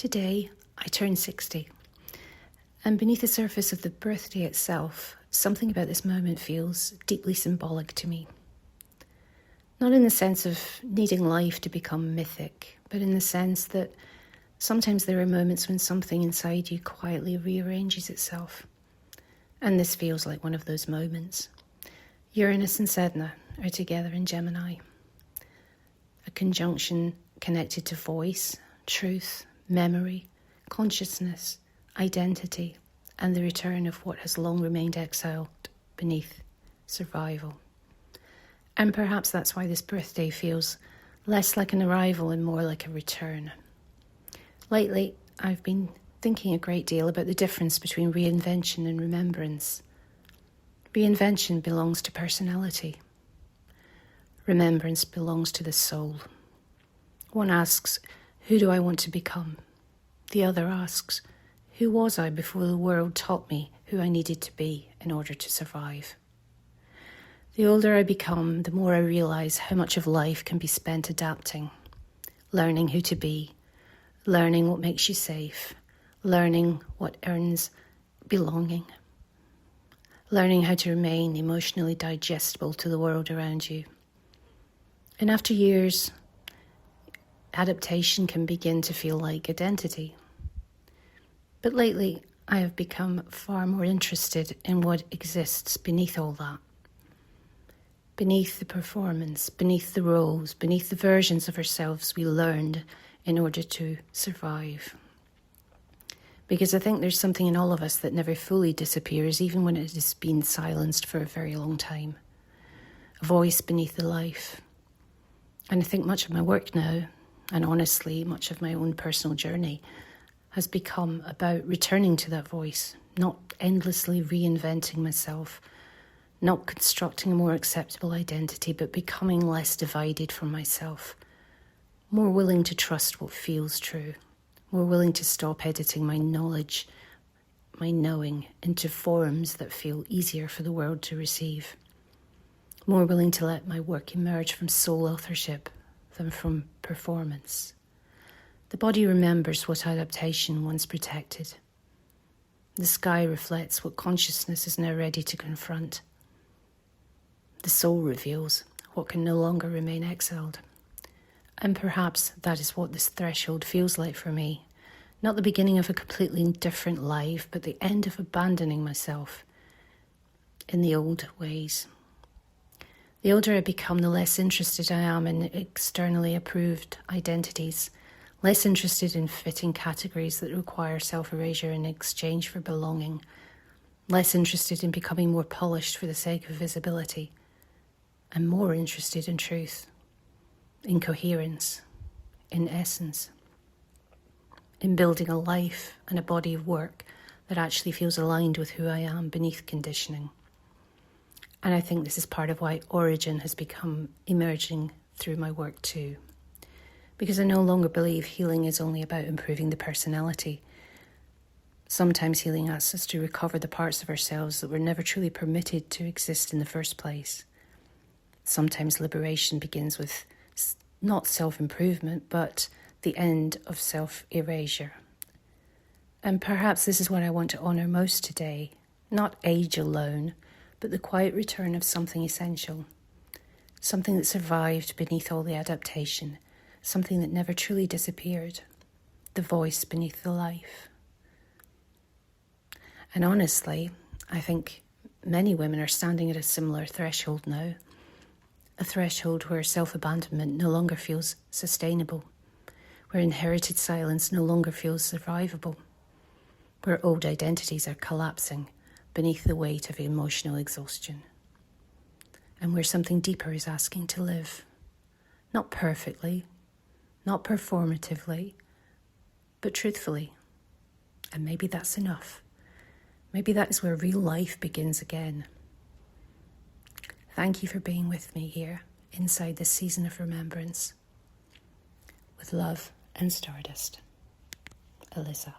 Today, I turn 60, and beneath the surface of the birthday itself, something about this moment feels deeply symbolic to me. Not in the sense of needing life to become mythic, but in the sense that sometimes there are moments when something inside you quietly rearranges itself. And this feels like one of those moments. Uranus and Sedna are together in Gemini. A conjunction connected to voice, truth, memory, consciousness, identity, and the return of what has long remained exiled beneath survival. And perhaps that's why this birthday feels less like an arrival and more like a return. Lately, I've been thinking a great deal about the difference between reinvention and remembrance. Reinvention belongs to personality. Remembrance belongs to the soul. One asks, who do I want to become? The other asks, who was I before the world taught me who I needed to be in order to survive? The older I become, the more I realise how much of life can be spent adapting, learning who to be, learning what makes you safe, learning what earns belonging, learning how to remain emotionally digestible to the world around you. And after years, adaptation can begin to feel like identity. But lately, I have become far more interested in what exists beneath all that. Beneath the performance, beneath the roles, beneath the versions of ourselves we learned in order to survive. Because I think there's something in all of us that never fully disappears, even when it has been silenced for a very long time. A voice beneath the life. And I think much of my work now, and honestly, much of my own personal journey, has become about returning to that voice, not endlessly reinventing myself, not constructing a more acceptable identity, but becoming less divided from myself, more willing to trust what feels true, more willing to stop editing my knowledge, my knowing, into forms that feel easier for the world to receive, more willing to let my work emerge from soul authorship than from performance. The body remembers what adaptation once protected. The sky reflects what consciousness is now ready to confront. The soul reveals what can no longer remain exiled. And perhaps that is what this threshold feels like for me. Not the beginning of a completely different life, but the end of abandoning myself in the old ways. The older I become, the less interested I am in externally approved identities, less interested in fitting categories that require self-erasure in exchange for belonging, less interested in becoming more polished for the sake of visibility, and more interested in truth, in coherence, in essence, in building a life and a body of work that actually feels aligned with who I am beneath conditioning. And I think this is part of why origin has become emerging through my work too. Because I no longer believe healing is only about improving the personality. Sometimes healing asks us to recover the parts of ourselves that were never truly permitted to exist in the first place. Sometimes liberation begins with not self-improvement, but the end of self-erasure. And perhaps this is what I want to honour most today, not age alone, but the quiet return of something essential, something that survived beneath all the adaptation, something that never truly disappeared, the voice beneath the life. And honestly, I think many women are standing at a similar threshold now, a threshold where self-abandonment no longer feels sustainable, where inherited silence no longer feels survivable, where old identities are collapsing beneath the weight of emotional exhaustion, and where something deeper is asking to live, not perfectly, not performatively, but truthfully. And maybe that's enough. Maybe that is where real life begins again. Thank you for being with me here inside this season of remembrance. With love and stardust. Alyssa.